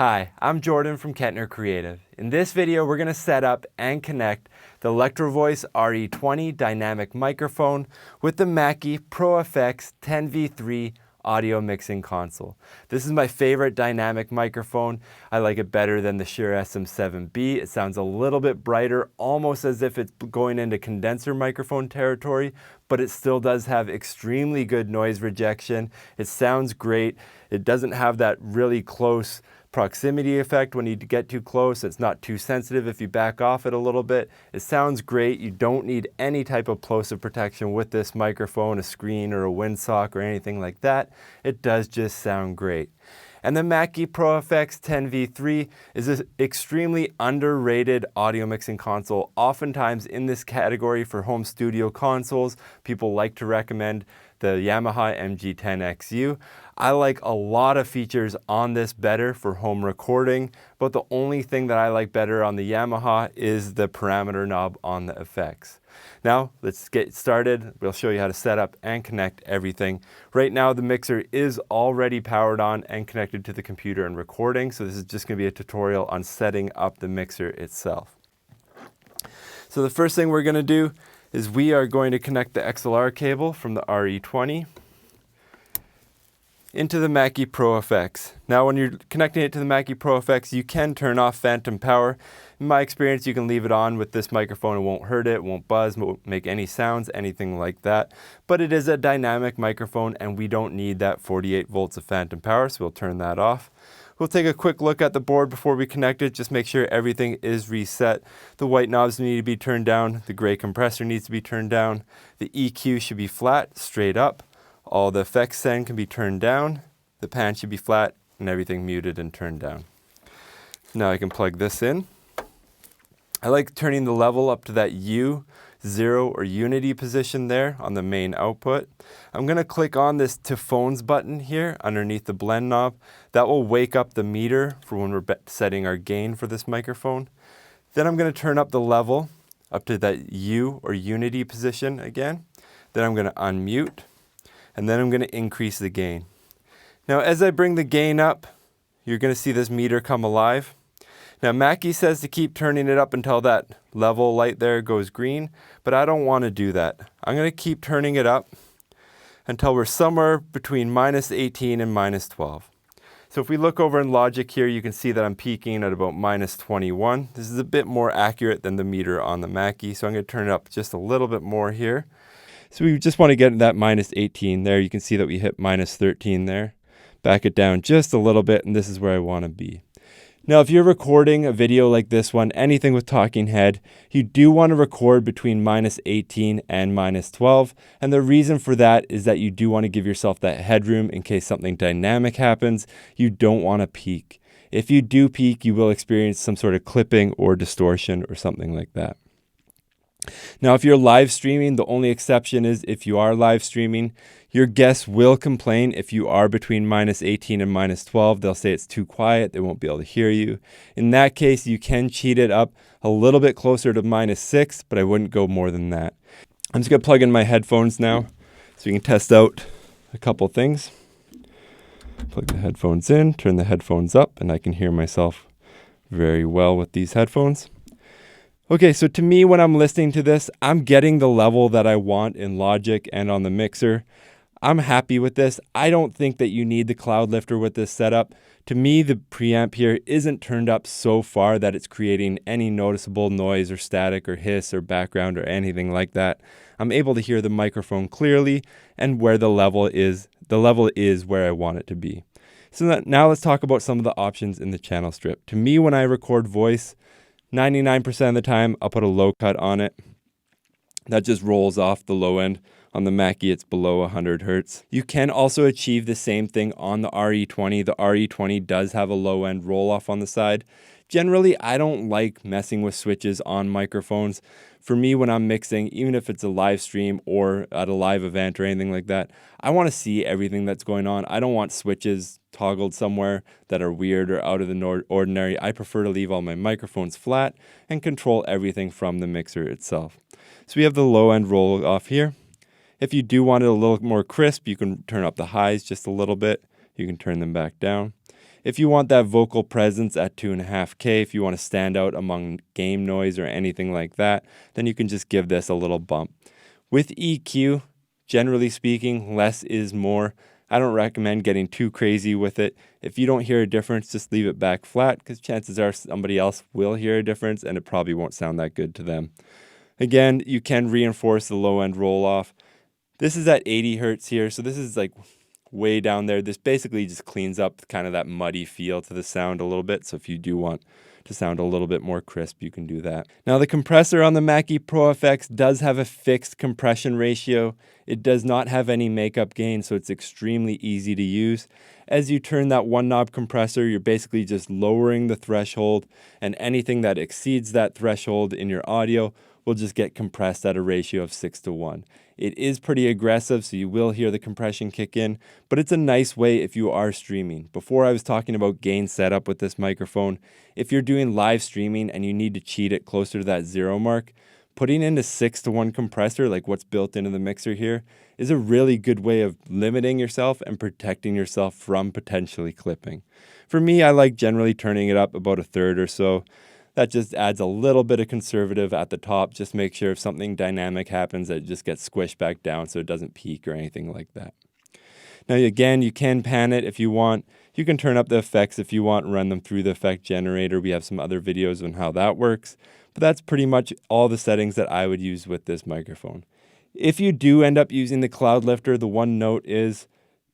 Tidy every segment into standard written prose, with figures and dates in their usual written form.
Hi, I'm Jordan from Kettner Creative. In this video, we're going to set up and connect the Electro-Voice RE20 Dynamic Microphone with the Mackie ProFX10v3 Audio Mixing Console. This is my favorite dynamic microphone. I like it better than the Shure SM7B. It sounds a little bit brighter, almost as if it's going into condenser microphone territory, but it still does have extremely good noise rejection. It sounds great. It doesn't have that really close proximity effect when you get too close. It's not too sensitive if you back off it a little bit. It sounds great. You don't need any type of plosive protection with this microphone, a screen or a windsock or anything like that. It does just sound great. And the Mackie ProFX10v3 is an extremely underrated audio mixing console. Oftentimes in this category for home studio consoles, people like to recommend the Yamaha MG10XU. I like a lot of features on this better for home recording, but the only thing that I like better on the Yamaha is the parameter knob on the effects. Now, let's get started. We'll show you how to set up and connect everything. Right now, the mixer is already powered on and connected to the computer and recording, so this is just going to be a tutorial on setting up the mixer itself. So the first thing we're going to do is we are going to connect the XLR cable from the RE20 into the Mackie ProFX. Now when you're connecting it to the Mackie ProFX, you can turn off phantom power. In my experience, you can leave it on with this microphone. It won't hurt it, won't buzz, won't make any sounds, anything like that. But it is a dynamic microphone and we don't need that 48 volts of phantom power, so we'll turn that off. We'll take a quick look at the board before we connect it, just make sure everything is reset. The white knobs need to be turned down, the gray compressor needs to be turned down, the EQ should be flat, straight up, all the effects send can be turned down, the pan should be flat, and everything muted and turned down. Now I can plug this in. I like turning the level up to that U, 0 or unity position there on the main output. I'm going to click on this to phones button here underneath the blend knob. That will wake up the meter for when we're setting our gain for this microphone. Then I'm going to turn up the level up to that U or unity position again. Then I'm going to unmute and then I'm going to increase the gain. Now as I bring the gain up, you're going to see this meter come alive. Now Mackie says to keep turning it up until that level light there goes green, but I don't want to do that. I'm going to keep turning it up until we're somewhere between -18 and -12. So if we look over in Logic here, you can see that I'm peaking at about -21. This is a bit more accurate than the meter on the Mackie, so I'm going to turn it up just a little bit more here. So we just want to get that -18 there. You can see that we hit -13 there. Back it down just a little bit, and this is where I want to be. Now, if you're recording a video like this one, anything with talking head, you do want to record between -18 and -12. And the reason for that is that you do want to give yourself that headroom in case something dynamic happens. You don't want to peak. If you do peak, you will experience some sort of clipping or distortion or something like that. Now, if you're live streaming, the only exception is if you are live streaming, your guests will complain if you are between -18 and -12. They'll say it's too quiet, they won't be able to hear you. In that case, you can cheat it up a little bit closer to -6, but I wouldn't go more than that. I'm just going to plug in my headphones now so we can test out a couple things. Plug the headphones in, turn the headphones up, and I can hear myself very well with these headphones. Okay, so to me, when I'm listening to this, I'm getting the level that I want in Logic and on the mixer. I'm happy with this. I don't think that you need the Cloudlifter with this setup. To me, the preamp here isn't turned up so far that it's creating any noticeable noise or static or hiss or background or anything like that. I'm able to hear the microphone clearly and where the level is where I want it to be. So now let's talk about some of the options in the channel strip. To me, when I record voice, 99% of the time, I'll put a low cut on it. That just rolls off the low end. On the Mackie, it's below 100 Hertz. You can also achieve the same thing on the RE20. The RE20 does have a low end roll off on the side. Generally, I don't like messing with switches on microphones. For me, when I'm mixing, even if it's a live stream or at a live event or anything like that, I want to see everything that's going on. I don't want switches toggled somewhere that are weird or out of the ordinary. I prefer to leave all my microphones flat and control everything from the mixer itself. So we have the low end roll off here. If you do want it a little more crisp, you can turn up the highs just a little bit. You can turn them back down. If you want that vocal presence at 2.5K, if you want to stand out among game noise or anything like that, then you can just give this a little bump. With EQ, generally speaking, less is more. I don't recommend getting too crazy with it. If you don't hear a difference, just leave it back flat, because chances are somebody else will hear a difference and it probably won't sound that good to them. Again, you can reinforce the low end roll off. This is at 80 hertz here, so this is like way down there. This basically just cleans up kind of that muddy feel to the sound a little bit. So if you do want to sound a little bit more crisp, you can do that. Now the compressor on the Mackie ProFX does have a fixed compression ratio. It does not have any makeup gain, so it's extremely easy to use. As you turn that one knob compressor, you're basically just lowering the threshold, and anything that exceeds that threshold in your audio will just get compressed at a ratio of 6:1. It is pretty aggressive, so you will hear the compression kick in, but it's a nice way if you are streaming. Before I was talking about gain setup with this microphone. If you're doing live streaming and you need to cheat it closer to that 0 mark, putting in a 6:1 compressor, like what's built into the mixer here, is a really good way of limiting yourself and protecting yourself from potentially clipping. For me, I like generally turning it up about a third or so. That just adds a little bit of conservative at the top. Just make sure if something dynamic happens that it just gets squished back down so it doesn't peak or anything like that. Now again, you can pan it if you want. You can turn up the effects if you want and run them through the effect generator. We have some other videos on how that works. But that's pretty much all the settings that I would use with this microphone. If you do end up using the Cloudlifter, the one note is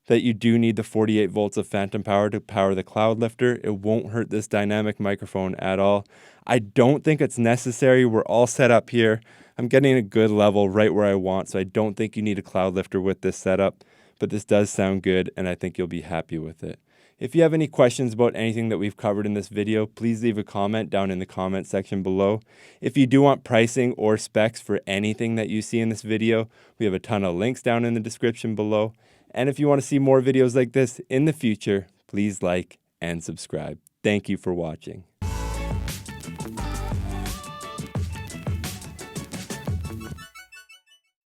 that you do need the 48 volts of phantom power to power the Cloudlifter. It won't hurt this dynamic microphone at all. I don't think it's necessary. We're all set up here. I'm getting a good level right where I want, so I don't think you need a Cloudlifter with this setup, but this does sound good, and I think you'll be happy with it. If you have any questions about anything that we've covered in this video, please leave a comment down in the comment section below. If you do want pricing or specs for anything that you see in this video, we have a ton of links down in the description below. And if you want to see more videos like this in the future, please like and subscribe. Thank you for watching.